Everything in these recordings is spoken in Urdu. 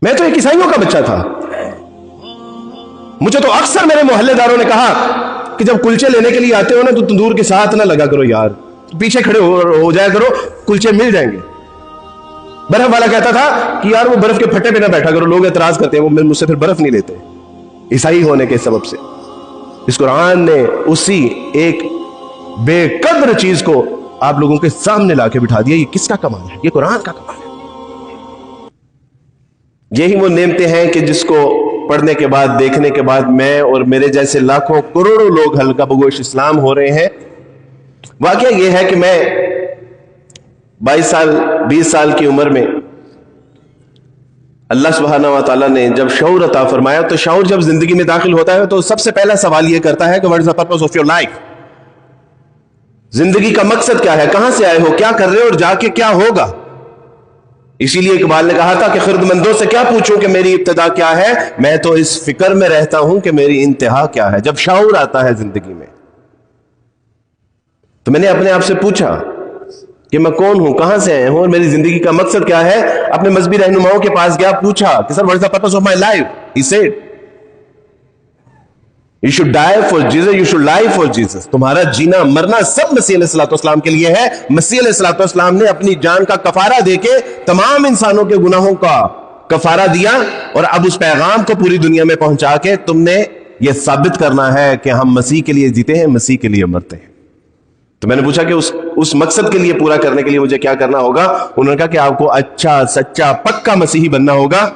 میں تو ایک عیسائیوں کا بچہ تھا. مجھے تو اکثر میرے محلے داروں نے کہا کہ جب کلچے لینے کے لیے آتے ہو نا تو تندور کے ساتھ نہ لگا کرو یار, پیچھے کھڑے ہو جایا کرو, کلچے مل جائیں گے. برف والا کہتا تھا کہ یار وہ برف کے پھٹے پہ نہ بیٹھا کرو, لوگ اعتراض کرتے ہیں, وہ مجھ سے پھر برف نہیں لیتے عیسائی ہونے کے سبب سے. اس قرآن نے اسی ایک بے قدر چیز کو آپ لوگوں کے سامنے لا کے بٹھا دیا. یہ کس کا کمال ہے؟ یہ قرآن کا کمال ہے. یہی وہ نعمتیں ہیں کہ جس کو پڑھنے کے بعد, دیکھنے کے بعد میں اور میرے جیسے لاکھوں کروڑوں لوگ حلقہ بگوش اسلام ہو رہے ہیں. واقعہ یہ ہے کہ میں 22 سال 20 سال کی عمر میں اللہ سبحانہ و تعالیٰ نے جب شعور عطا فرمایا, تو شعور جب زندگی میں داخل ہوتا ہے تو سب سے پہلا سوال یہ کرتا ہے کہ what is the purpose of your life؟ زندگی کا مقصد کیا ہے؟ کہاں سے آئے ہو؟ کیا کر رہے ہو؟ اور جا کے کیا ہوگا؟ اسی لیے اقبال نے کہا تھا کہ خرد مندوں سے کیا پوچھوں کہ میری ابتدا کیا ہے, میں تو اس فکر میں رہتا ہوں کہ میری انتہا کیا ہے. جب شعور آتا ہے زندگی میں تو میں نے اپنے آپ سے پوچھا کہ میں کون ہوں, کہاں سے آیا ہوں, اور میری زندگی کا مقصد کیا ہے. اپنے مذہبی رہنماؤں کے پاس گیا, پوچھا کہ سر what is the purpose of my life? He said you should die for Jesus, you should live for Jesus. تمہارا جینا مرنا سب مسیح علیہ الصلوۃ والسلام کے لیے ہے. مسیح علیہ الصلوۃ والسلام نے اپنی جان کا کفارہ دے کے تمام انسانوں کے گناہوں کا کفارہ دیا, اور اب اس پیغام کو پوری دنیا میں پہنچا کے تم نے یہ ثابت کرنا ہے کہ ہم مسیح کے لیے جیتے ہیں, مسیح کے لیے مرتے ہیں. تو میں نے پوچھا کہ اس مقصد کے لیے پورا کرنے کے لیے مجھے کیا کرنا ہوگا. انہوں نے کہا کہ آپ کو اچھا سچا پکا مسیحی بننا ہوگا.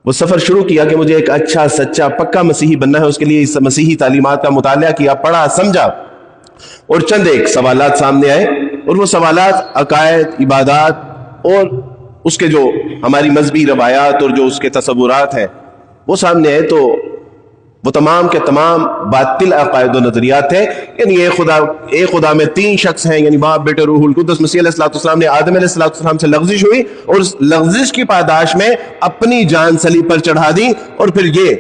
وہ سفر شروع کیا کہ مجھے ایک اچھا سچا پکا مسیحی بننا ہے. اس کے لیے اس مسیحی تعلیمات کا مطالعہ کیا, پڑھا, سمجھا, اور چند ایک سوالات سامنے آئے. اور وہ سوالات عقائد, عبادات اور اس کے جو ہماری مذہبی روایات اور جو اس کے تصورات ہیں وہ سامنے آئے. تو وہ تمام کے تمام باطل عقائد و نظریات تھے. یعنی ایک خدا میں 3 شخص ہیں, یعنی باپ, بیٹے, روح القدس. مسیح علیہ الصلوۃ والسلام نے آدم علیہ الصلوۃ والسلام سے لغزش ہوئی اور اس لغزش کی پاداش میں اپنی جان صلیب پر چڑھا دی. اور پھر یہ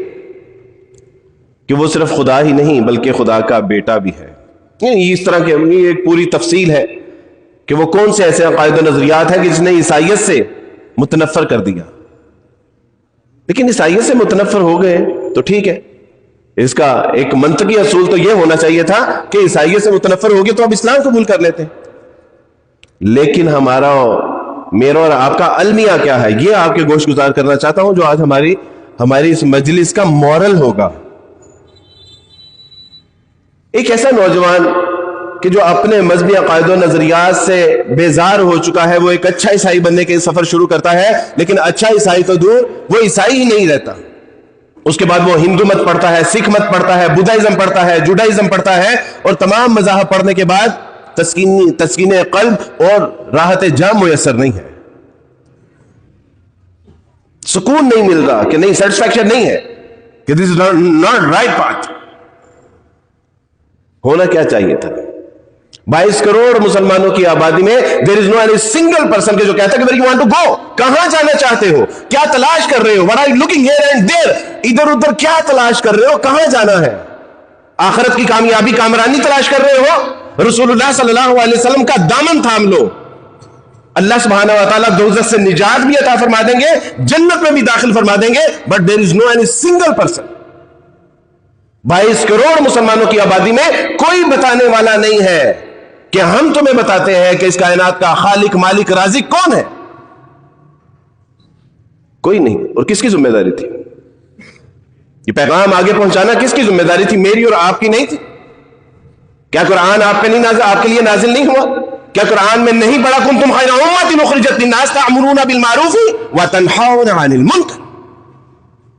کہ وہ صرف خدا ہی نہیں بلکہ خدا کا بیٹا بھی ہے. یعنی اس طرح کی ایک پوری تفصیل ہے کہ وہ کون سے ایسے عقائد و نظریات ہیں کہ جس نے عیسائیت سے متنفر کر دیا. لیکن عیسائیت سے متنفر ہو گئے تو ٹھیک ہے, اس کا ایک منطقی اصول تو یہ ہونا چاہیے تھا کہ عیسائیت سے متنفر ہو گئے تو اب اسلام قبول کر لیتے ہیں. لیکن میرا اور آپ کا المیہ کیا ہے, یہ آپ کے گوش گزار کرنا چاہتا ہوں, جو آج ہماری اس مجلس کا مورل ہوگا. ایک ایسا نوجوان کہ جو اپنے مذہبی عقائد و نظریات سے بیزار ہو چکا ہے, وہ ایک اچھا عیسائی بننے کے سفر شروع کرتا ہے. لیکن اچھا عیسائی تو دور, وہ عیسائی ہی نہیں رہتا. اس کے بعد وہ ہندو مت پڑھتا ہے, سکھ مت پڑھتا ہے, بدھائزم پڑھتا ہے, جوڈائزم پڑھتا ہے, اور تمام مذاہب پڑھنے کے بعد تسکین قلب اور راحت جان میسر نہیں ہے. سکون نہیں مل رہا کہ نہیں, سیٹسفیکشن نہیں ہے کہ دس از ناٹ رائٹ پاتھ. ہونا کیا چاہیے تھا؟ 22 کروڑ مسلمانوں کی آبادی میں there is no any single person جو کہتا ہے کہ where you want to go, کہاں جانا چاہتے ہو, کیا تلاش کر رہے ہو, what are you looking here and there, ادھر ادھر کیا تلاش کر رہے ہو, کہاں جانا ہے, آخرت کی کامیابی کامرانی تلاش کر رہے ہو, رسول اللہ صلی اللہ علیہ وسلم کا دامن تھام لو, اللہ سبحانہ و تعالیٰ دوزخ سے نجات بھی عطا فرما دیں گے, جنت میں بھی داخل فرما دیں گے. but there is no any single person, 22 crore مسلمانوں کی آبادی میں کوئی بتانے والا نہیں ہے کہ ہم تمہیں بتاتے ہیں کہ اس کائنات کا خالق, مالک, رازق کون ہے. کوئی نہیں. اور کس کی ذمہ داری تھی یہ پیغام آگے پہنچانا؟ کس کی ذمہ داری تھی؟ میری اور آپ کی نہیں تھی؟ کیا قرآن آپ پہ نہیں نازل, آپ کے لیے نازل نہیں ہوا؟ کیا قرآن میں نہیں پڑھا کنتم خیر امۃ اخرجت للناس تأمرون بالمعروف وتنہون عن المنکر؟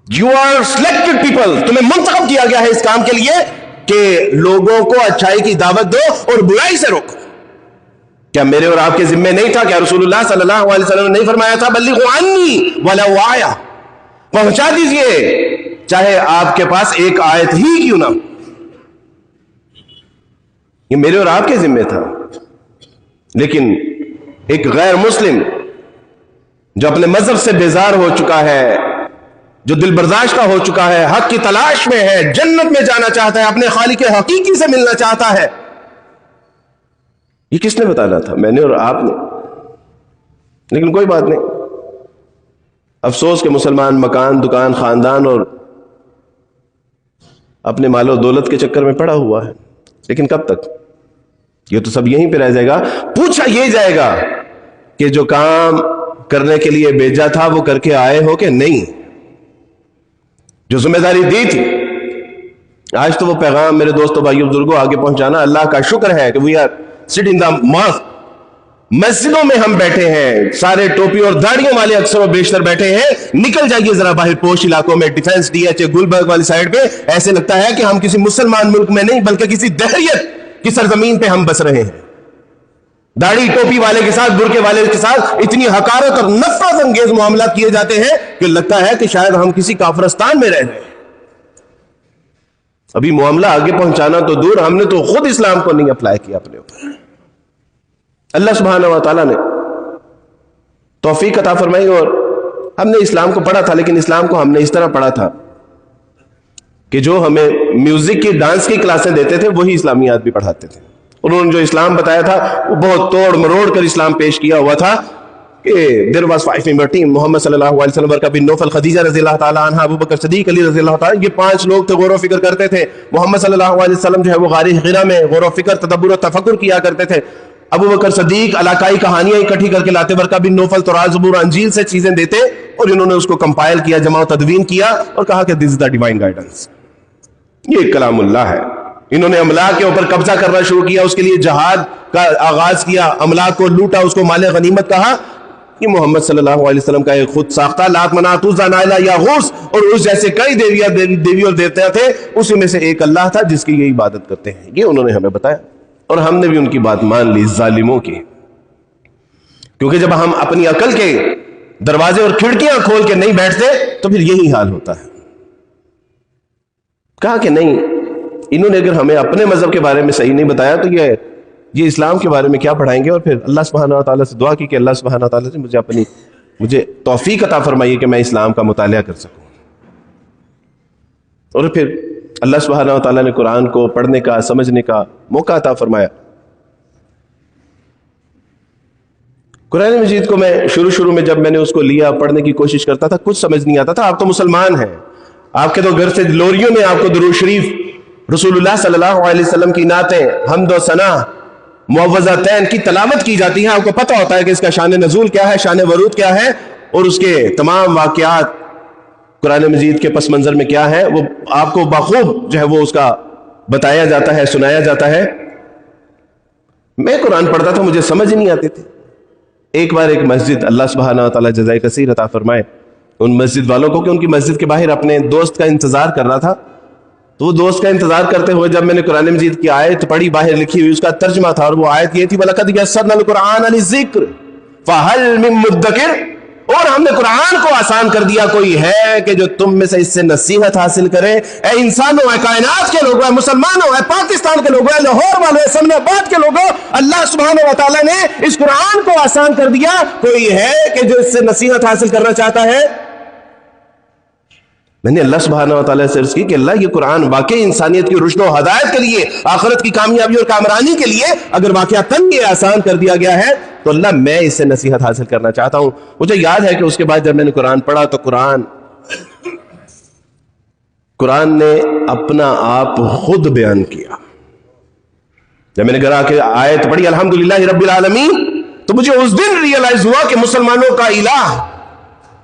You are selected people, تمہیں منتخب کیا گیا ہے اس کام کے لیے کہ لوگوں کو اچھائی کی دعوت دو اور برائی سے روکو. کیا میرے اور آپ کے ذمہ نہیں تھا؟ کیا رسول اللہ صلی اللہ علیہ وسلم نے نہیں فرمایا تھا بلغوا عنی ولو آیہ, پہنچا دیجئے چاہے آپ کے پاس ایک آیت ہی کیوں نہ ہو. یہ میرے اور آپ کے ذمہ تھا. لیکن ایک غیر مسلم جو اپنے مذہب سے بیزار ہو چکا ہے, جو دل برداشت کا ہو چکا ہے, حق کی تلاش میں ہے, جنت میں جانا چاہتا ہے, اپنے خالق حقیقی سے ملنا چاہتا ہے, یہ کس نے بتانا تھا؟ میں نے اور آپ نے. لیکن کوئی بات نہیں, افسوس کہ مسلمان مکان، دکان، خاندان اور اپنے مال و دولت کے چکر میں پڑا ہوا ہے، لیکن کب تک؟ یہ تو سب یہیں پہ رہ جائے گا۔ پوچھا یہ جائے گا کہ جو کام کرنے کے لیے بھیجا تھا وہ کر کے آئے ہو کہ نہیں، جو ذمہ داری دی تھی۔ آج تو وہ پیغام میرے دوستوں بھائیوں بزرگوں آگے پہنچانا اللہ کا شکر ہے کہ وی آر سٹ ان دا ماسک، مسجدوں میں ہم بیٹھے ہیں، سارے ٹوپی اور داڑیوں والے اکثر و بیشتر بیٹھے ہیں۔ نکل جائیے ذرا باہر پوش علاقوں میں، defence D H A Gulberg والی سائڈ پہ، ایسے لگتا ہے کہ ہم کسی مسلمان ملک میں نہیں بلکہ کسی دہریت کی سرزمین پہ ہم بس رہے ہیں۔ داڑھی ٹوپی والے کے ساتھ، برقعے والے کے ساتھ اتنی حقارت اور نفرت انگیز معاملات کیے جاتے ہیں کہ لگتا ہے کہ شاید ہم کسی کافرستان میں رہ رہے ہیں۔ ابھی معاملہ آگے پہنچانا تو دور، ہم نے تو خود اسلام کو نہیں اپلائی کیا اپنے اوپر۔ اللہ سبحانہ و تعالیٰ نے توفیق عطا فرمائی، اور ہم نے اسلام کو پڑھا تھا، لیکن اسلام کو ہم نے اس طرح پڑھا تھا کہ جو ہمیں میوزک کی، ڈانس کی کلاسیں دیتے تھے وہی اسلامیات بھی پڑھاتے تھے۔ انہوں نے جو اسلام بتایا تھا وہ بہت توڑ مروڑ کر اسلام پیش کیا ہوا تھا کہ دیر واز 5 member team، محمد صلی اللہ علیہ وسلم، ورقہ بن نوفل، خدیجہ رضی اللہ تعالیٰ عنہ، ابو بکر صدیق، علی رضی اللہ تعالیٰ، یہ 5 لوگ تھے، غور و فکر کرتے تھے۔ محمد صلی اللہ علیہ وسلم جو ہے وہ غار حرا میں غور و فکر، تدبر و تفکر کیا کرتے تھے۔ ابو بکر صدیق علاقائی کہانیاں اکٹھی کر کے لاتے، ورقہ بن نوفل تورات، زبور، انجیل سے چیزیں دیتے، اور انہوں نے اس کو کمپائل کیا، جمع و تدوین کیا، اور کہا کہ دس از دا ڈیوائن گائیڈنس، یہ کلام اللہ ہے۔ انہوں نے املاک کے اوپر قبضہ کرنا شروع کیا، اس کے لیے جہاد کا آغاز کیا، املاک کو لوٹا، اس کو مال غنیمت کہا۔ یہ محمد صلی اللہ علیہ وسلم کا ایک خود ساختہ لات، منات، عزیٰ، نائلہ، یغوث اور اس جیسے کئی دیوی اور دیوتا تھے، اسی میں سے ایک اللہ تھا جس کی یہ عبادت کرتے ہیں۔ یہ انہوں نے ہمیں بتایا، اور ہم نے بھی ان کی بات مان لی، ظالموں کی۔ کیونکہ جب ہم اپنی عقل کے دروازے اور کھڑکیاں کھول کے نہیں بیٹھتے تو پھر یہی حال ہوتا ہے۔ کہا کہ نہیں، انہوں نے اگر ہمیں اپنے مذہب کے بارے میں صحیح نہیں بتایا تو یہ اسلام کے بارے میں کیا پڑھائیں گے۔ اور پھر اللہ سبحانہ و تعالیٰ سے دعا کی کہ اللہ سبحانہ و تعالیٰ سے مجھے توفیق عطا فرمائیے کہ میں اسلام کا مطالعہ کر سکوں۔ اور پھر اللہ سبحانہ و تعالیٰ نے قرآن کو پڑھنے کا، سمجھنے کا موقع عطا فرمایا۔ قرآن مجید کو میں شروع میں جب میں نے اس کو لیا، پڑھنے کی کوشش کرتا تھا، کچھ سمجھ نہیں آتا تھا۔ آپ تو مسلمان ہیں، آپ کے تو گھر سے لوریوں میں آپ کو درود شریف، رسول اللہ صلی اللہ علیہ وسلم کی نعتیں، حمد و ثنا، معوذتین کی تلاوت کی جاتی ہیں۔ آپ کو پتہ ہوتا ہے کہ اس کا شان نزول کیا ہے، شان ورود کیا ہے، اور اس کے تمام واقعات قرآن مجید کے پس منظر میں کیا ہے، وہ آپ کو بخوب جو ہے وہ اس کا بتایا جاتا ہے، سنایا جاتا ہے۔ میں قرآن پڑھتا تھا، مجھے سمجھ نہیں آتے تھے۔ ایک بار ایک مسجد، اللہ سبحانہ و تعالیٰ جزائے کثیر عطا فرمائے ان مسجد والوں کو، کہ ان کی مسجد کے باہر اپنے دوست کا انتظار کر رہا تھا، تو وہ دوست کا انتظار کرتے ہوئے جب میں نے قرآن مجید کی آیت پڑھی، باہر لکھی ہوئی اس کا ترجمہ تھا، اور وہ آیت یہ تھی وَلَقَدْ يَسَّرْنَا الْقُرْآنَ لِلذِّكْرِ فَهَلْ مِن مُدَّكِرٍ، اور ہم نے قرآن کو آسان کر دیا، کوئی ہے کہ جو تم میں سے اس سے نصیحت حاصل کرے۔ اے انسانوں، اے کائنات کے لوگوں، اے مسلمانوں، اے پاکستان کے لوگوں، اے لاہور والوں، اے اسلام آباد کے لوگوں، اللہ سبحانہ و تعالیٰ نے اس قرآن کو آسان کر دیا، کوئی ہے کہ جو اس سے نصیحت حاصل کرنا چاہتا ہے۔ میں نے اللہ سبحانہ و تعالیٰ سے عرض کی کہ اللہ، یہ قرآن واقعی انسانیت کی رشد و ہدایت کے لیے، آخرت کی کامیابی اور کامرانی کے لیے اگر واقعتاً یہ آسان کر دیا گیا ہے تو اللہ میں اس سے نصیحت حاصل کرنا چاہتا ہوں۔ مجھے یاد ہے کہ اس کے بعد جب میں نے قرآن پڑھا تو قرآن نے اپنا آپ خود بیان کیا۔ جب میں نے گھر آ کے آیت پڑھی الحمدللہ رب العالمین، تو مجھے اس دن ریئلائز ہوا کہ مسلمانوں کا الہ،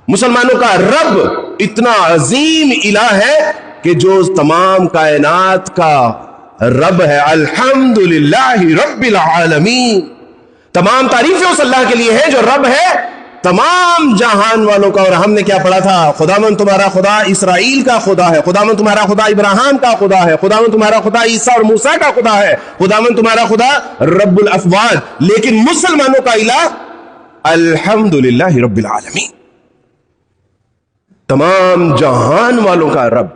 مسلمانوں کا رب اتنا عظیم الہ ہے کہ جو تمام کائنات کا رب ہے۔ الحمدللہ رب العالمین، تمام تعریفیں اس اللہ کے لیے ہیں جو رب ہے تمام جہان والوں کا۔ اور ہم نے کیا پڑھا تھا؟ خداوند تمہارا خدا اسرائیل کا خدا ہے، خداوند تمہارا خدا ابراہیم کا خدا ہے، خداوند تمہارا خدا عیسیٰ اور موسیٰ کا خدا ہے، خداوند تمہارا خدا رب الافواج۔ لیکن مسلمانوں کا الہ الحمدللہ رب العالمین، تمام جہان والوں کا رب۔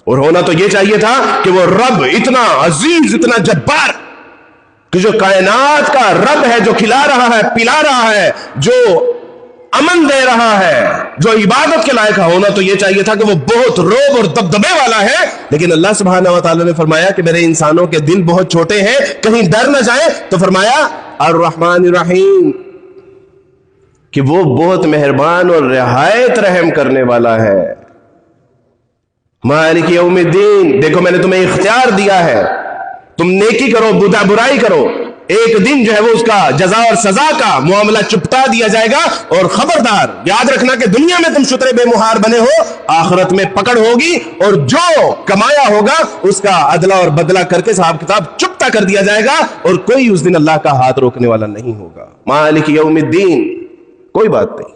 اور ہونا تو یہ چاہیے تھا کہ وہ رب اتنا عزیز، اتنا جبار، کہ جو کائنات کا رب ہے، جو کھلا رہا ہے، پلا رہا ہے، جو امن دے رہا ہے، جو عبادت کے لائق ہے، ہونا تو یہ چاہیے تھا کہ وہ بہت روب اور دبدبے والا ہے۔ لیکن اللہ سبحانہ و تعالیٰ نے فرمایا کہ میرے انسانوں کے دل بہت چھوٹے ہیں، کہیں ڈر نہ جائیں، تو فرمایا الرحمن الرحیم، کہ وہ بہت مہربان اور رعایت رحم کرنے والا ہے. مالک یوم الدین، دیکھو میں نے تمہیں اختیار دیا ہے، تم نیکی کرو برائی کرو، ایک دن جو ہے وہ اس کا جزا اور سزا کا معاملہ چپٹا دیا جائے گا. اور خبردار یاد رکھنا کہ دنیا میں تم شترے بے مہار بنے ہو، آخرت میں پکڑ ہوگی اور جو کمایا ہوگا اس کا عدلہ اور بدلہ کر کے حساب کتاب چپٹا کر دیا جائے گا، اور کوئی اس دن اللہ کا ہاتھ روکنے والا نہیں ہوگا. مالک یوم الدین. کوئی بات نہیں،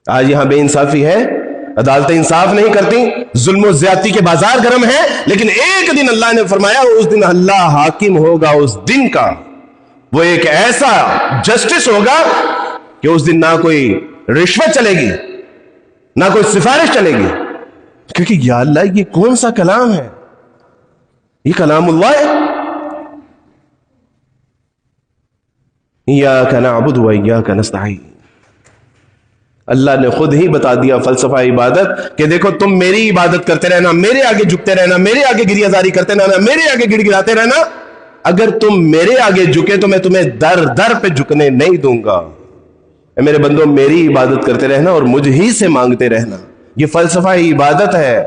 آج یہاں بے انصافی ہے، عدالتیں انصاف نہیں کرتی، ظلم و زیادتی کے بازار گرم ہیں، لیکن ایک دن اللہ نے فرمایا اس دن اللہ حاکم ہوگا. اس دن کا وہ ایک ایسا جسٹس ہوگا کہ اس دن نہ کوئی رشوت چلے گی، نہ کوئی سفارش چلے گی، کیونکہ یا اللہ یہ کون سا کلام ہے؟ یہ کلام اللہ ہے. ایاک نعبد و ایاک نستعین. اللہ نے خود ہی بتا دیا فلسفہ عبادت کہ دیکھو تم میری عبادت کرتے رہنا، میرے آگے جھکتے رہنا، میرے آگے گریہ زاری کرتے رہنا، میرے آگے گڑ گڑاتے رہنا. اگر تم میرے آگے جھکے تو میں تمہیں در در پہ جھکنے نہیں دوں گا. اے میرے بندوں، میری عبادت کرتے رہنا اور مجھ ہی سے مانگتے رہنا، یہ فلسفہ عبادت ہے.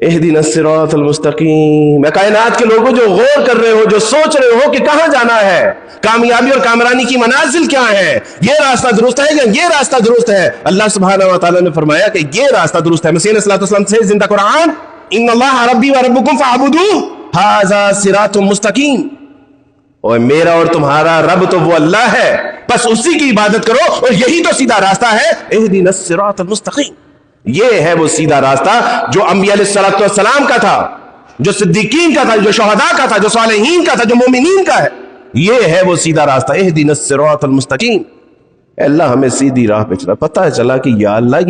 اہدنا الصراط المستقیم. میں کائنات کے لوگوں جو غور کر رہے ہو، جو سوچ رہے ہو کہ کہاں جانا ہے، کامیابی اور کامرانی کی منازل کیا ہے، یہ راستہ درست ہے یا یہ راستہ درست ہے، اللہ سبحانہ و تعالیٰ نے فرمایا کہ یہ راستہ درست ہے. مسیح علیہ السلام سے زندہ قرآن، ان اللہ ربی و ربکم فاعبدوہ ھذا صراط مستقیم. اور میرا اور تمہارا رب تو وہ اللہ ہے، بس اسی کی عبادت کرو اور یہی تو سیدھا راستہ ہے. اہدنا الصراط المستقیم. یہ ہے وہ سیدھا راستہ جو انبیاء علیہ السلام کا تھا، جو صدیقین کا تھا، جو شہداء کا تھا، جو صالحین کا تھا، جو مومنین کا ہے. یہ ہے وہ سیدھا راستہ. اہدنا الصراط المستقیم. اے اللہ ہمیں سیدھی راہ پہ چلا. پتہ چلا کہ یا اللہ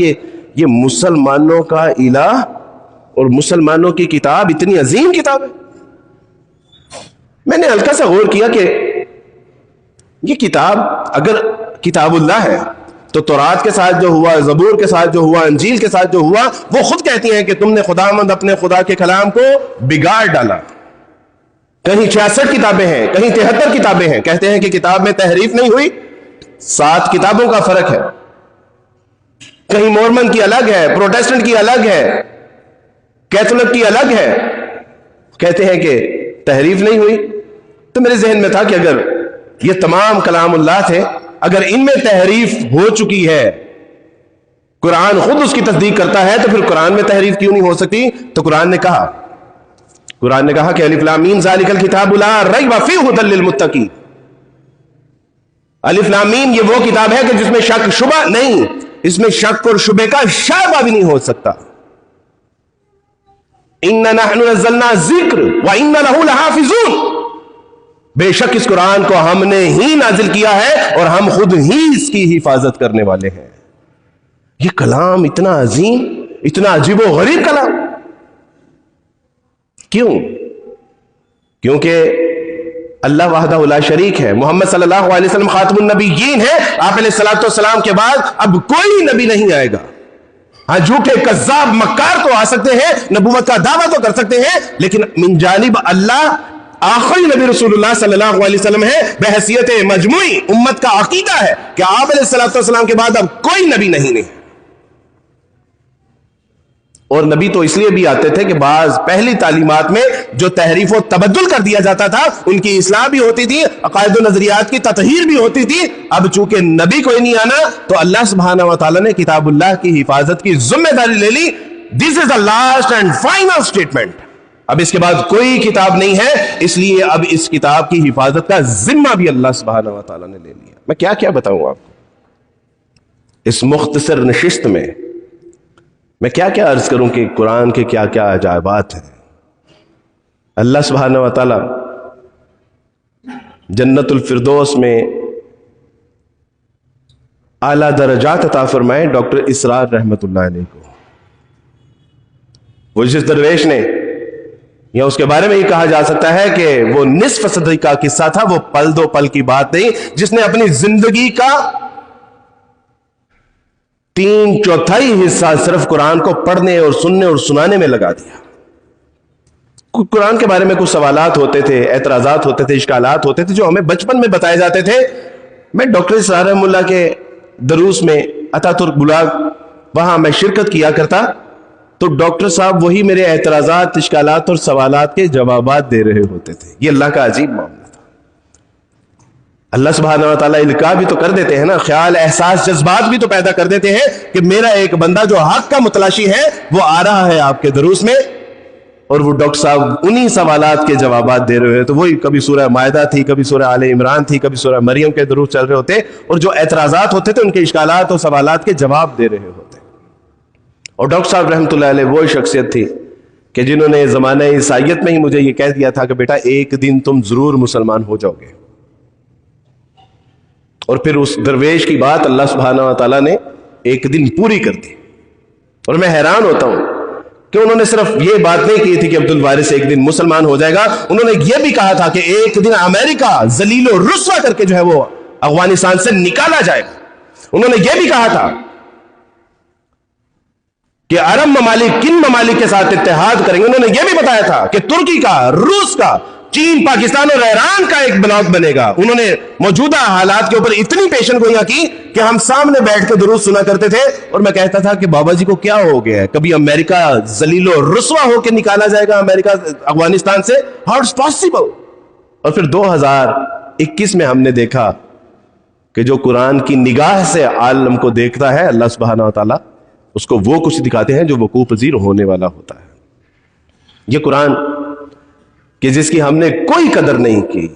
یہ مسلمانوں کا الہ اور مسلمانوں کی کتاب اتنی عظیم کتاب ہے. میں نے ہلکا سا غور کیا کہ یہ کتاب اگر کتاب اللہ ہے تو تورات کے ساتھ جو ہوا، زبور کے ساتھ جو ہوا، انجیل کے ساتھ جو ہوا، وہ خود کہتی ہیں کہ تم نے خداوند اپنے خدا کے کلام کو بگاڑ ڈالا. کہیں 66 کتابیں ہیں، کہیں 73 کتابیں ہیں. کہتے ہیں کہ کتاب میں تحریف نہیں ہوئی، 7 کتابوں کا فرق ہے. کہیں مورمن کی الگ ہے، پروٹیسٹنٹ کی الگ ہے، کیتھولک کی الگ ہے. کہتے ہیں کہ تحریف نہیں ہوئی. تو میرے ذہن میں تھا کہ اگر یہ تمام کلام اللہ تھے، اگر ان میں تحریف ہو چکی ہے، قرآن خود اس کی تصدیق کرتا ہے، تو پھر قرآن میں تحریف کیوں نہیں ہو سکتی؟ تو قرآن نے کہا کہ الف لام میم ذالک الکتاب لا ریب فیہ ھدی للمتقین. الف لام میم یہ وہ کتاب ہے کہ جس میں شک شبہ نہیں، اس میں شک اور شبہ کا شائبہ بھی نہیں ہو سکتا. اِنَّا نَحْنُ نَزَّلْنَا الذِّکْرَ وَإِنَّا لَهُ لَحَافِظُونَ. بے شک اس قرآن کو ہم نے ہی نازل کیا ہے اور ہم خود ہی اس کی حفاظت کرنے والے ہیں. یہ کلام اتنا عظیم، اتنا عجیب و غریب کلام کیوں؟ کیونکہ اللہ وحدہ لا شریک ہے، محمد صلی اللہ علیہ وسلم خاتم النبیین ہے. آپ علیہ الصلوۃ والسلام کے بعد اب کوئی نبی نہیں آئے گا. ہاں جھوٹے کذاب مکار تو آ سکتے ہیں، نبوت کا دعویٰ تو کر سکتے ہیں، لیکن من جانب اللہ آخری نبی رسول اللہ صلی اللہ علیہ وسلم ہے. بحیثیت مجموعی امت کا عقیدہ ہے کہ آپ علیہ الصلوۃ والسلام کے بعد اب کوئی نبی نہیں. اور نبی تو اس لیے بھی آتے تھے کہ بعض پہلی تعلیمات میں جو تحریف و تبدل کر دیا جاتا تھا ان کی اصلاح بھی ہوتی تھی، عقائد و نظریات کی تطہیر بھی ہوتی تھی. اب چونکہ نبی کوئی نہیں آنا تو اللہ سبحانہ و تعالیٰ نے کتاب اللہ کی حفاظت کی ذمہ داری لے لی. This is the last and final statement. اب اس کے بعد کوئی کتاب نہیں ہے، اس لیے اب اس کتاب کی حفاظت کا ذمہ بھی اللہ سبحانہ و تعالیٰ نے لے لیا. میں کیا کیا بتاؤں آپ کو اس مختصر نشست میں کیا کیا عرض کروں کہ قرآن کے کیا کیا عجائبات ہیں. اللہ سبحانہ و تعالیٰ جنت الفردوس میں اعلیٰ درجات عطا فرمائے ڈاکٹر اسرار رحمت اللہ علیہ کو. وہ جس درویش نے، یا اس کے بارے میں یہ کہا جا سکتا ہے کہ وہ نصف صدی کا قصہ تھا، وہ پل دو پل کی بات نہیں، جس نے اپنی زندگی کا 3/4 حصہ صرف قرآن کو پڑھنے اور سننے اور سنانے میں لگا دیا. قرآن کے بارے میں کچھ سوالات ہوتے تھے، اعتراضات ہوتے تھے، اشکالات ہوتے تھے جو ہمیں بچپن میں بتائے جاتے تھے. میں ڈاکٹر اسرار رحمہ اللہ کے دروس میں عطا ترک بلاگ وہاں میں شرکت کیا کرتا، تو ڈاکٹر صاحب وہی میرے اعتراضات، اشکالات اور سوالات کے جوابات دے رہے ہوتے تھے. یہ اللہ کا عجیب معاملہ تھا. اللہ سبحانہ و تعالیٰ القاء بھی تو کر دیتے ہیں نا، خیال، احساس، جذبات بھی تو پیدا کر دیتے ہیں کہ میرا ایک بندہ جو حق کا متلاشی ہے وہ آ رہا ہے آپ کے دروس میں، اور وہ ڈاکٹر صاحب انہی سوالات کے جوابات دے رہے ہیں. تو وہی کبھی سورہ مائدہ تھی، کبھی سورہ آل عمران تھی، کبھی سورہ مریم کے دروس چل رہے ہوتے، اور جو اعتراضات ہوتے تھے ان کے اشکالات اور سوالات کے جواب دے رہے ہوتے. اور ڈاکٹر صاحب رحمۃ اللہ علیہ وہ شخصیت تھی کہ جنہوں نے زمانہ عیسائیت میں ہی مجھے یہ کہہ دیا تھا کہ بیٹا ایک دن تم ضرور مسلمان ہو جاؤ گے. اور پھر اس درویش کی بات اللہ سبحانہ و تعالیٰ نے ایک دن پوری کر دی. اور میں حیران ہوتا ہوں کہ انہوں نے صرف یہ بات نہیں کی تھی کہ عبد الوارث ایک دن مسلمان ہو جائے گا، انہوں نے یہ بھی کہا تھا کہ ایک دن امریکہ ذلیل و رسوا کر کے جو ہے وہ افغانستان سے نکالا جائے گا. انہوں نے یہ بھی کہا تھا کہ عرب ممالک کن ممالک کے ساتھ اتحاد کریں گے. انہوں نے یہ بھی بتایا تھا کہ ترکی کا، روس کا، چین، پاکستان اور ایران کا ایک بلاک بنے گا. انہوں نے موجودہ حالات کے اوپر اتنی پیشن گوئیاں کی کہ ہم سامنے بیٹھ کے دروس سنا کرتے تھے، اور میں کہتا تھا کہ بابا جی کو کیا ہو گیا ہے، کبھی امریکہ ذلیل و رسوا ہو کے نکالا جائے گا امریکہ افغانستان سے؟ How it's possible. اور پھر 2021 میں ہم نے دیکھا کہ جو قرآن کی نگاہ سے عالم کو دیکھتا ہے اللہ سبحانہ و تعالیٰ اس کو وہ کچھ دکھاتے ہیں جو وقوع پذیر ہونے والا ہوتا ہے. یہ قرآن کہ جس کی ہم نے کوئی قدر نہیں کی،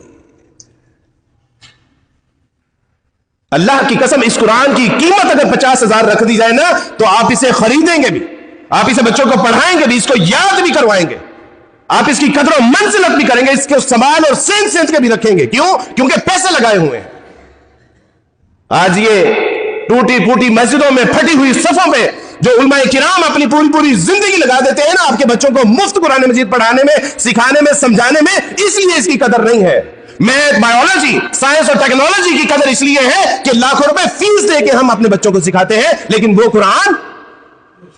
اللہ کی قسم اس قرآن کی قیمت اگر 50,000 رکھ دی جائے نا تو آپ اسے خریدیں گے بھی، آپ اسے بچوں کو پڑھائیں گے بھی، اس کو یاد بھی کروائیں گے، آپ اس کی قدر و منزلت بھی کریں گے، اس کے سنبھال اور سینس کے بھی رکھیں گے. کیوں؟ کیونکہ پیسے لگائے ہوئے ہیں. آج یہ ٹوٹی پھوٹی مسجدوں میں، پھٹی ہوئی صفوں میں جو علماء کرام اپنی پوری زندگی لگا دیتے ہیں نا آپ کے بچوں کو مفت قرآن مجید پڑھانے میں، سکھانے میں، سمجھانے میں، اس لیے اس کی قدر نہیں ہے. میتھ، بایولوجی، سائنس اور ٹیکنالوجی کی قدر اس لیے ہے کہ لاکھوں روپے فیس دے کے ہم اپنے بچوں کو سکھاتے ہیں، لیکن وہ قرآن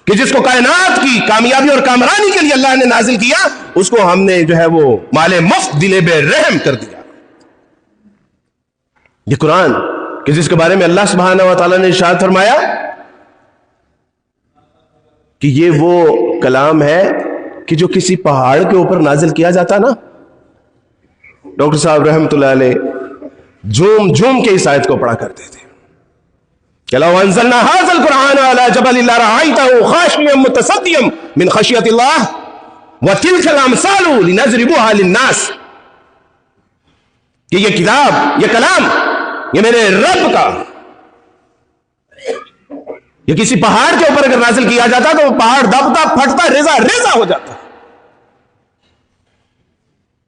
کہ جس کو کائنات کی کامیابی اور کامرانی کے لیے اللہ نے نازل کیا، اس کو ہم نے جو ہے وہ مال مفت دل بے رحم کر دیا. یہ قرآن کہ جس کے بارے میں اللہ سبحانہ و تعالیٰ نے ارشاد فرمایا کہ یہ وہ کلام ہے کہ جو کسی پہاڑ کے اوپر نازل کیا جاتا نا. ڈاکٹر صاحب رحمۃ اللہ علیہ جھوم جھوم کے اس آیت کو پڑھا کرتے تھے کہ لو انزلنا هذا القرآن على جبل لرأيته خاشعا متصدعا من خشية الله وتلك الأمثال لنضربها للناس. کہ یہ کتاب، یہ کلام، یہ میرے رب کا، یہ کسی پہاڑ کے اوپر اگر نازل کیا جاتا تو وہ پہاڑ دبتا، پھٹتا، ریزہ ہو جاتا.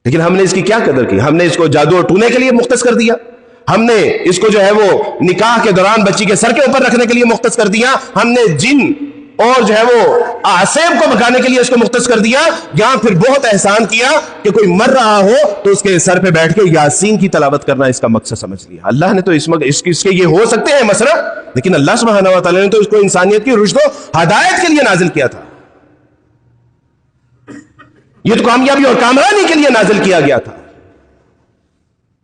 لیکن ہم نے اس کی کیا قدر کی؟ ہم نے اس کو جادو اور ٹونے کے لیے مختص کر دیا، ہم نے اس کو جو ہے وہ نکاح کے دوران بچی کے سر کے اوپر رکھنے کے لیے مختص کر دیا، ہم نے جن اور جو ہے وہ آسیب کو بھگانے کے لیے اس کو مختص کر دیا. یہاں پھر بہت احسان کیا کہ کوئی مر رہا ہو تو اس کے سر پہ بیٹھ کے یاسین کی تلاوت کرنا اس کا مقصد سمجھ لیا. اللہ نے تو اس کے یہ ہو سکتے ہیں مسئلہ، لیکن اللہ سبحانہ و تعالیٰ نے تو اس کو انسانیت کی رشد و ہدایت کے لیے نازل کیا تھا. یہ تو کامیابی اور کامرانی کے لیے نازل کیا گیا تھا.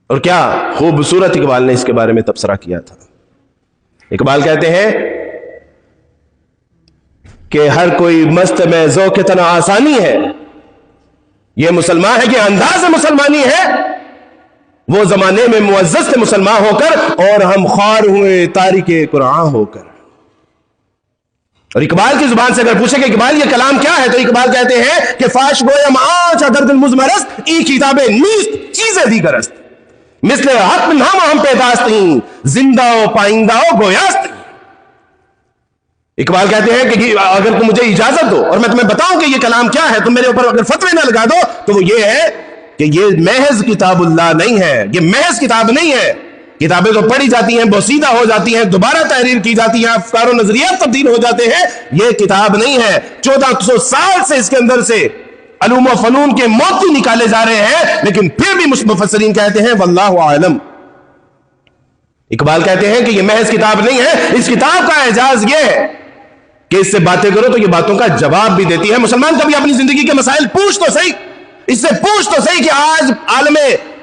اور کیا خوبصورت اقبال نے اس کے بارے میں تبصرہ کیا تھا. اقبال کہتے ہیں کہ ہر کوئی مست میں ذوق تنا آسانی ہے، یہ مسلمان ہے کہ انداز مسلمانی ہے، وہ زمانے میں معزز تھے مسلمان ہو کر، اور ہم خوار ہوئے تاریک قرآن ہو کر. اور اقبال کی زبان سے اگر پوچھے کہ اقبال یہ کلام کیا ہے تو اقبال کہتے ہیں کہ فاش گویم آج درد المزمرست ای کتابیں نیست چیزیں دیگر است مثل حق نام ہم پیداستیں زندہ و پائندہ و گویاست. اقبال کہتے ہیں کہ اگر تم مجھے اجازت دو اور میں تمہیں بتاؤں کہ یہ کلام کیا ہے، تم میرے اوپر اگر فتوے نہ لگا دو تو وہ یہ ہے کہ یہ محض کتاب اللہ نہیں ہے، یہ محض کتاب نہیں ہے. کتابیں تو پڑھی جاتی ہیں، بوسیدہ ہو جاتی ہیں، دوبارہ تحریر کی جاتی ہیں، افکار و نظریات تبدیل ہو جاتے ہیں. یہ کتاب نہیں ہے. 1400 سال سے اس کے اندر سے علوم و فنون کے موتی نکالے جا رہے ہیں، لیکن پھر بھی مفسرین کہتے ہیں واللہ عالم. اقبال کہتے ہیں کہ یہ محض کتاب نہیں ہے. اس کتاب کا اعجاز یہ ہے کہ اس سے باتیں کرو تو یہ باتوں کا جواب بھی دیتی ہے. مسلمان کبھی اپنی زندگی کے مسائل پوچھ تو صحیح، اس سے پوچھ تو صحیح کہ آج عالم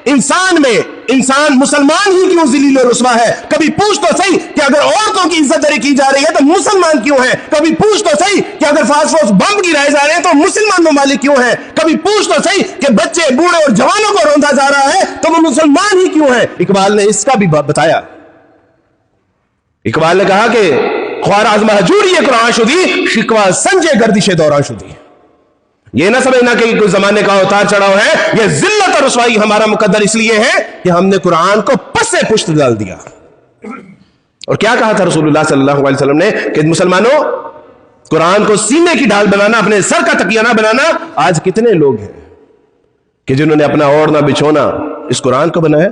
انسان میں انسان مسلمان ہی کیوں ذلیل و رسوا ہے؟ کبھی پوچھ تو صحیح کہ اگر عورتوں کی عزت دری کی جا رہی ہے تو مسلمان کیوں ہیں؟ کبھی پوچھ تو صحیح کہ اگر فاسفورس بم گرائے جا رہے ہیں تو مسلمان ممالک کیوں ہیں؟ کبھی پوچھ تو صحیح کہ بچے بوڑھے اور جوانوں کو روندا جا رہا ہے تو وہ مسلمان ہی کیوں ہیں؟ اقبال نے اس کا بھی بتایا. اقبال نے کہا کہ خوارزم ہجوری قرآن شدی شکوا سنجے گردش دوران شدی. یہ نہ سمجھنا کہ کوئی زمانے کا اتار چڑھاؤ ہے. یہ ذلت اور رسوائی ہمارا مقدر اس لیے ہے کہ ہم نے قرآن کو پس پشت ڈال دیا. اور کیا کہا تھا رسول اللہ صلی اللہ علیہ وسلم نے کہ مسلمانوں قرآن کو سینے کی ڈھال بنانا, اپنے سر کا تکیہ نہ بنانا. آج کتنے لوگ ہیں کہ جنہوں نے اپنا اوڑھنا بچھونا اس قرآن کو بنایا.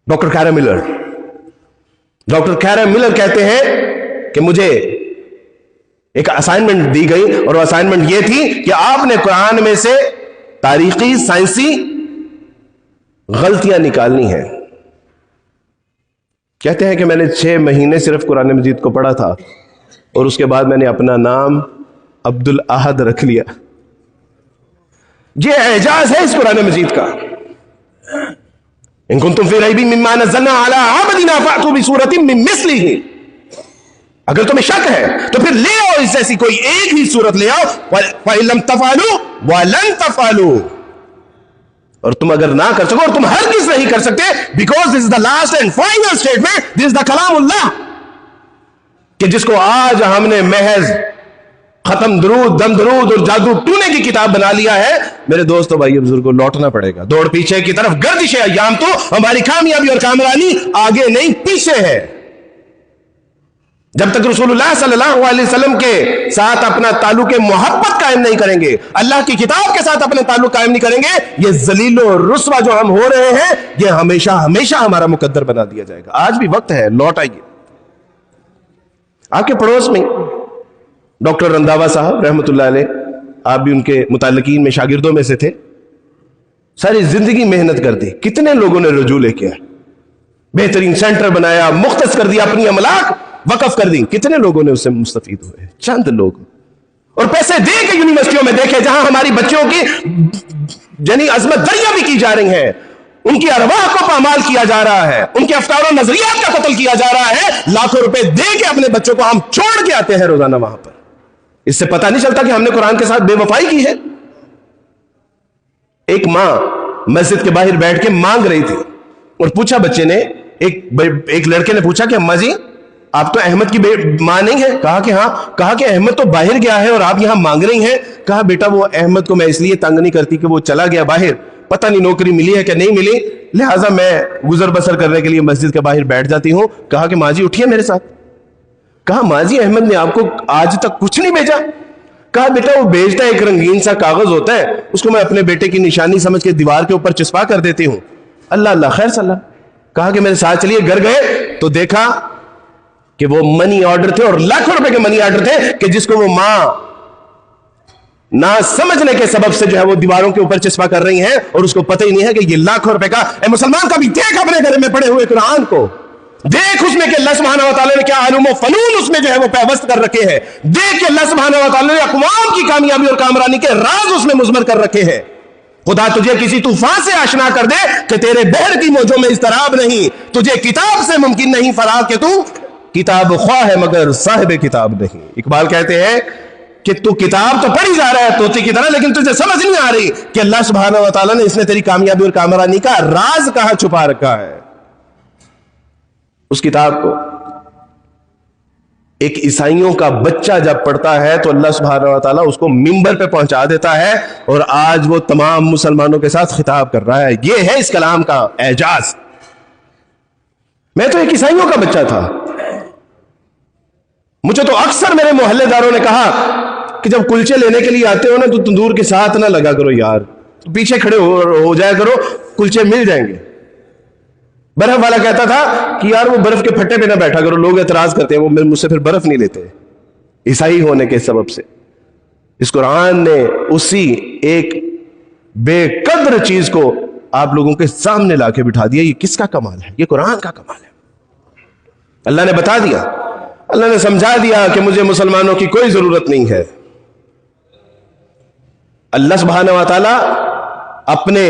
ڈاکٹر کیرن ملر کہتے ہیں کہ مجھے ایک اسائنمنٹ دی گئی اور وہ اسائنمنٹ یہ تھی کہ آپ نے قرآن میں سے تاریخی سائنسی غلطیاں نکالنی ہیں. کہتے ہیں کہ میں نے 6 مہینے صرف قرآن مجید کو پڑھا تھا اور اس کے بعد میں نے اپنا نام عبد الاحد رکھ لیا. یہ اعجاز ہے اس قرآن مجید کا. ان کنتم فی ریب مما نزلنا علی عبدنا فأتوا بسورۃ من مثلہ. اگر تمہیں شک ہے تو پھر لے آؤ اس جیسی کوئی ایک ہی سورت لے آؤ. فَإِن لَمْ تَفْعَلُوا وَلَن تَفْعَلُوا. اور تم اگر نہ کر سکو اور تم ہرگز نہیں کر سکتے, because this is the last and final statement, this is the کلام اللہ, کہ جس کو آج ہم نے محض ختم درود, دم درود اور جادو ٹونے کی کتاب بنا لیا ہے. میرے دوستو بھائی بزرگوں, لوٹنا پڑے گا. دوڑ پیچھے کی طرف گردش ایام, تو ہماری کامیابی اور کامرانی آگے نہیں پیچھے ہے. جب تک رسول اللہ صلی اللہ علیہ وسلم کے ساتھ اپنا تعلق محبت قائم نہیں کریں گے, اللہ کی کتاب کے ساتھ اپنا تعلق قائم نہیں کریں گے, یہ ذلیل و رسوا جو ہم ہو رہے ہیں یہ ہمیشہ ہمیشہ ہمارا مقدر بنا دیا جائے گا. آج بھی وقت ہے, لوٹ آئیے. آپ کے پڑوس میں ڈاکٹر رنداوا صاحب رحمۃ اللہ علیہ, آپ بھی ان کے متعلقین میں شاگردوں میں سے تھے. ساری زندگی محنت کر دی, کتنے لوگوں نے رجوع لے کے بہترین سینٹر بنایا, مختص کر دیا, اپنی املاک وقف کر دی. کتنے لوگوں نے اس سے مستفید ہوئے؟ چند لوگ. اور پیسے دے کے یونیورسٹیوں میں دیکھے جہاں ہماری بچوں کی یعنی عظمت دریا بھی کی جا رہی ہیں, ان کی ارواح کو پامال کیا جا رہا ہے, ان کے افکار و نظریات کا قتل کیا جا رہا ہے. لاکھوں روپے دے کے اپنے بچوں کو ہم چھوڑ کے آتے ہیں روزانہ وہاں پر. اس سے پتہ نہیں چلتا کہ ہم نے قرآن کے ساتھ بے وفائی کی ہے. ایک ماں مسجد کے باہر بیٹھ کے مانگ رہی تھی اور پوچھا بچے نے, ایک لڑکے نے پوچھا کہ اماں جی آپ تو احمد کی ماں نہیں ہے؟ کہا کہ ہاں. کہا کہ احمد تو باہر گیا ہے اور آپ یہاں مانگ رہی ہیں. کہا بیٹا وہ احمد کو میں اس لیے تنگ نہیں کرتی کہ وہ چلا گیا باہر, پتہ نہیں نوکری ملی ہے کہ نہیں ملی, لہٰذا میں گزر بسر کرنے کے لیے مسجد کے باہر بیٹھ جاتی ہوں. کہا کہ ماں جی اٹھیے میرے ساتھ. کہا ماں جی احمد نے آپ کو آج تک کچھ نہیں بھیجا؟ کہا بیٹا وہ بھیجتا ہے, ایک رنگین سا کاغذ ہوتا ہے, اس کو میں اپنے بیٹے کی نشانی سمجھ کے دیوار کے اوپر چسپا کر دیتی ہوں. اللہ خیر صلی اللہ. کہا کہ میرے ساتھ چلیے. گھر گئے تو دیکھا کہ وہ منی آرڈر تھے اور لاکھوں روپے کے منی آرڈر تھے کہ جس کو وہ ماں نہ سمجھنے کے سبب سے جو ہے وہ دیواروں کے اوپر چسپا کر رہی ہیں اور اس کو پتہ ہی نہیں ہے کہ یہ لاکھوں روپے کا. اے مسلمان کا بھی دیکھ اپنے گھر میں پڑے ہوئے قرآن کو, دیکھ اس میں کہ اللہ سبحانہ و تعالیٰ نے کیا علوم و فنون اس میں جو ہے وہ پیوست کر رکھے ہیں. دیکھ کہ اللہ سبحانہ و تعالیٰ نے اقوام کی کامیابی اور کامرانی کے راز اس میں مضمر کر رکھے ہیں. خدا تجھے کسی طوفان سے آشنا کر دے کہ تیرے بحر کی موجوں میں اضطراب نہیں, تجھے کتاب سے ممکن نہیں فرار کہ تو کتاب خواہ ہے مگر صاحب کتاب نہیں. اقبال کہتے ہیں کہ تو کتاب تو پڑھی جا رہا ہے طوطی کی طرح, لیکن تجھے سمجھ نہیں آ رہی کہ اللہ سبحانہ و تعالیٰ نے اس نے تیری کامیابی اور کامرانی کا راز کہاں چھپا رکھا ہے. اس کتاب کو ایک عیسائیوں کا بچہ جب پڑھتا ہے تو اللہ سبحانہ و تعالیٰ اس کو منبر پہ پہنچا دیتا ہے اور آج وہ تمام مسلمانوں کے ساتھ خطاب کر رہا ہے. یہ ہے اس کلام کا اعجاز. میں تو ایک عیسائیوں کا بچہ تھا, مجھے تو اکثر میرے محلے داروں نے کہا کہ جب کلچے لینے کے لیے آتے ہو نا تو تندور کے ساتھ نہ لگا کرو یار, پیچھے کھڑے ہو جایا کرو, کلچے مل جائیں گے. برف والا کہتا تھا کہ یار وہ برف کے پھٹے پہ نہ بیٹھا کرو, لوگ اعتراض کرتے ہیں, وہ مجھ سے پھر برف نہیں لیتے عیسائی ہونے کے سبب سے. اس قرآن نے اسی ایک بے قدر چیز کو آپ لوگوں کے سامنے لا کے بٹھا دیا. یہ کس کا کمال ہے؟ یہ قرآن کا کمال ہے. اللہ نے بتا دیا, اللہ نے سمجھا دیا کہ مجھے مسلمانوں کی کوئی ضرورت نہیں ہے. اللہ سبحانہ و تعالی اپنے